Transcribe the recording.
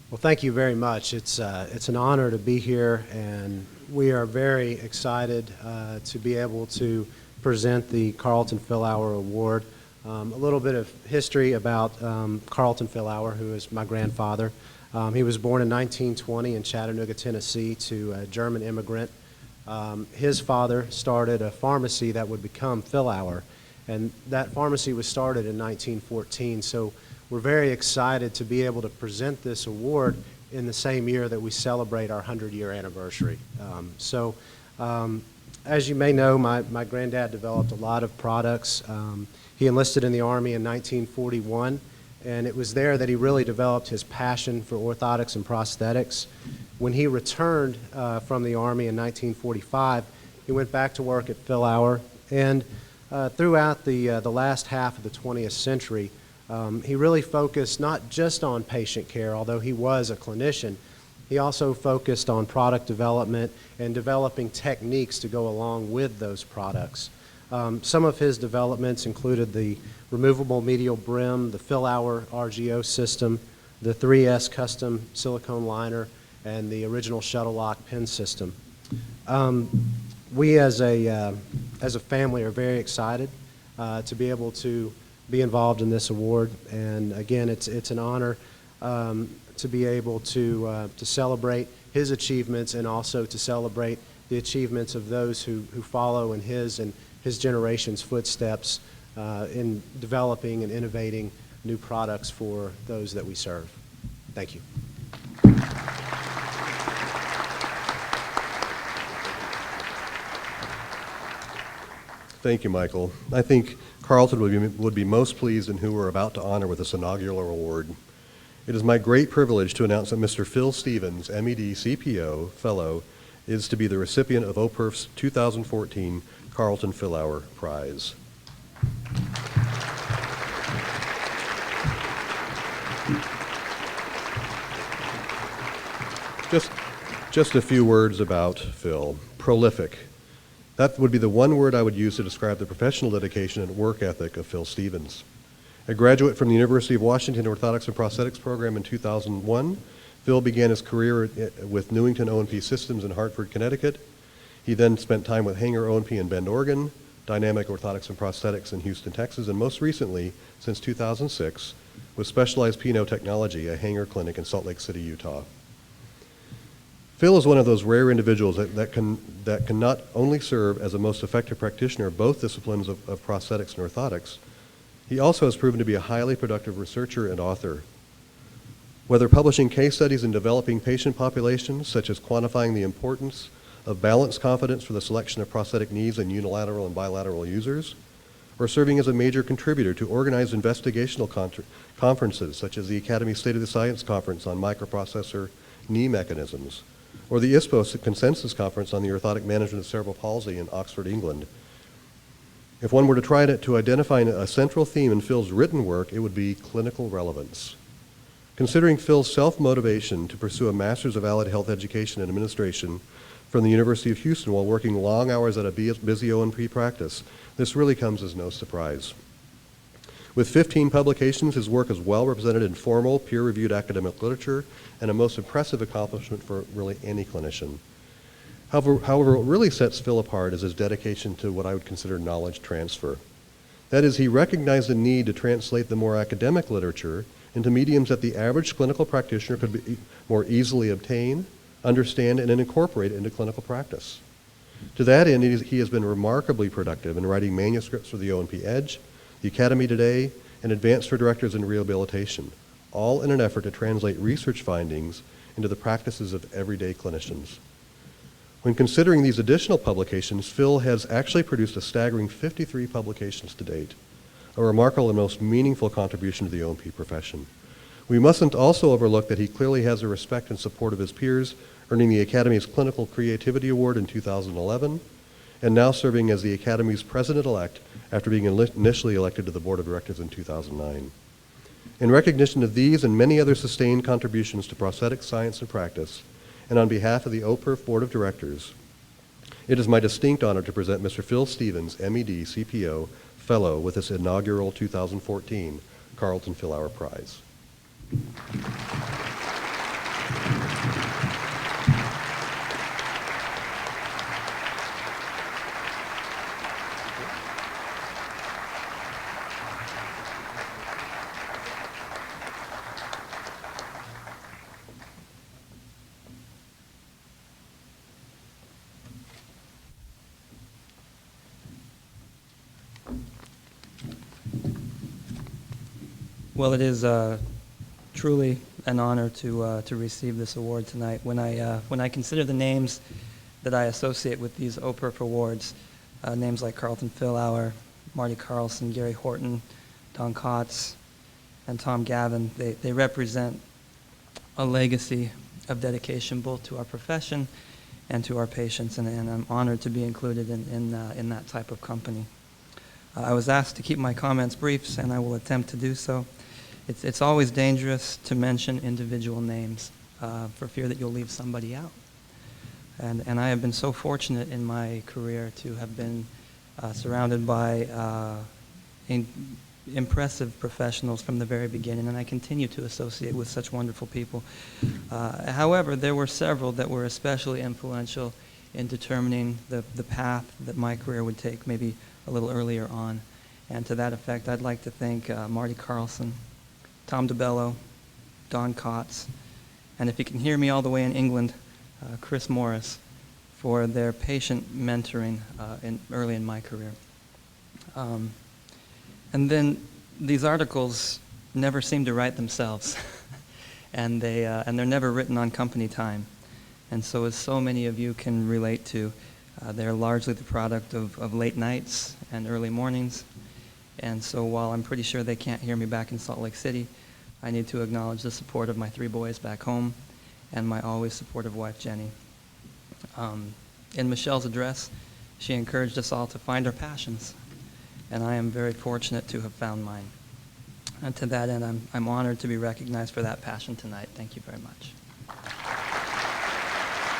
Well, thank you very much. It's an honor to be here, and we are very excited to be able to present the Carlton Fillauer Award. A little bit of history about Carlton Fillauer, who is my grandfather. He was born in 1920 in Chattanooga, Tennessee, to a German immigrant. His father started a pharmacy that would become Fillauer, and that pharmacy was started in 1914. So we're very excited to be able to present this award in the same year that we celebrate our 100-year anniversary. As you may know, my granddad developed a lot of products. He enlisted in the Army in 1941, and it was there that he really developed his passion for orthotics and prosthetics. When he returned from the Army in 1945, he went back to work at Fillauer, and throughout the last half of the 20th century, he really focused not just on patient care, although he was a clinician. He also focused on product development and developing techniques to go along with those products. Some of his developments included the removable medial brim, the Fillauer RGO system, the 3S custom silicone liner, and the original shuttle lock pen system. We as a family are very excited to be able to be involved in this award, and again, it's an honor to be able to celebrate his achievements and also to celebrate the achievements of those who follow in his and his generation's footsteps in developing and innovating new products for those that we serve. Thank you. Thank you, Michael. I think Carlton would be most pleased in who we're about to honor with this inaugural award. It is my great privilege to announce that Mr. Phil Stevens, MED CPO Fellow, is to be the recipient of OPERF's 2014 Carlton Fillauer Prize. Just a few words about Phil. Prolific. That would be the one word I would use to describe the professional dedication and work ethic of Phil Stevens. A graduate from the University of Washington Orthotics and Prosthetics program in 2001, Phil began his career with Newington O&P Systems in Hartford, Connecticut. He then spent time with Hanger O&P in Bend, Oregon, Dynamic Orthotics and Prosthetics in Houston, Texas, and most recently, since 2006, with Specialized P&O Technology, a Hanger clinic in Salt Lake City, Utah. Phil is one of those rare individuals that can not only serve as a most effective practitioner of both disciplines of prosthetics and orthotics, he also has proven to be a highly productive researcher and author. Whether publishing case studies in developing patient populations, such as quantifying the importance of balanced confidence for the selection of prosthetic knees in unilateral and bilateral users, or serving as a major contributor to organized investigational conferences, such as the Academy State of the Science Conference on Microprocessor Knee Mechanisms, or the ISPO Consensus Conference on the Orthotic Management of Cerebral Palsy in Oxford, England. If one were to try to identify a central theme in Phil's written work, it would be clinical relevance. Considering Phil's self-motivation to pursue a Master's of Allied Health Education and Administration from the University of Houston while working long hours at a busy O&P practice, this really comes as no surprise. With 15 publications, his work is well represented in formal, peer-reviewed academic literature and a most impressive accomplishment for really any clinician. However, what really sets Phil apart is his dedication to what I would consider knowledge transfer. That is, he recognized the need to translate the more academic literature into mediums that the average clinical practitioner could more easily obtain, understand, and then incorporate into clinical practice. To that end, he has been remarkably productive in writing manuscripts for the O&P Edge, the Academy Today, and Advanced for Directors in Rehabilitation, all in an effort to translate research findings into the practices of everyday clinicians. When considering these additional publications, Phil has actually produced a staggering 53 publications to date, a remarkable and most meaningful contribution to the O&P profession. We mustn't also overlook that he clearly has the respect and support of his peers, earning the Academy's Clinical Creativity Award in 2011, and now serving as the Academy's president-elect after being initially elected to the Board of Directors in 2009. In recognition of these and many other sustained contributions to prosthetic science and practice, and on behalf of the OPERF Board of Directors, it is my distinct honor to present Mr. Phil Stevens, MED, CPO, Fellow with this inaugural 2014 Carlton Fillauer Prize. Well, it is truly an honor to receive this award tonight. When I consider the names that I associate with these OPERF awards, names like Carlton Fillauer, Marty Carlson, Gary Horton, Don Kotz, and Tom Gavin, they represent a legacy of dedication both to our profession and to our patients, and I'm honored to be included in that type of company. I was asked to keep my comments brief, and I will attempt to do so. It's always dangerous to mention individual names for fear that you'll leave somebody out. And I have been so fortunate in my career to have been surrounded by impressive professionals from the very beginning, and I continue to associate with such wonderful people. However, there were several that were especially influential in determining the path that my career would take maybe a little earlier on. And to that effect, I'd like to thank Marty Carlson, Tom DeBello, Don Kotz, and if you can hear me all the way in England, Chris Morris, for their patient mentoring early in my career. And then these articles never seem to write themselves, and they're never written on company time. And so, as so many of you can relate to, they're largely the product of late nights and early mornings. And so while I'm pretty sure they can't hear me back in Salt Lake City, I need to acknowledge the support of my 3 boys back home and my always supportive wife, Jenny. In Michelle's address, she encouraged us all to find our passions, and I am very fortunate to have found mine. And to that end, I'm honored to be recognized for that passion tonight. Thank you very much.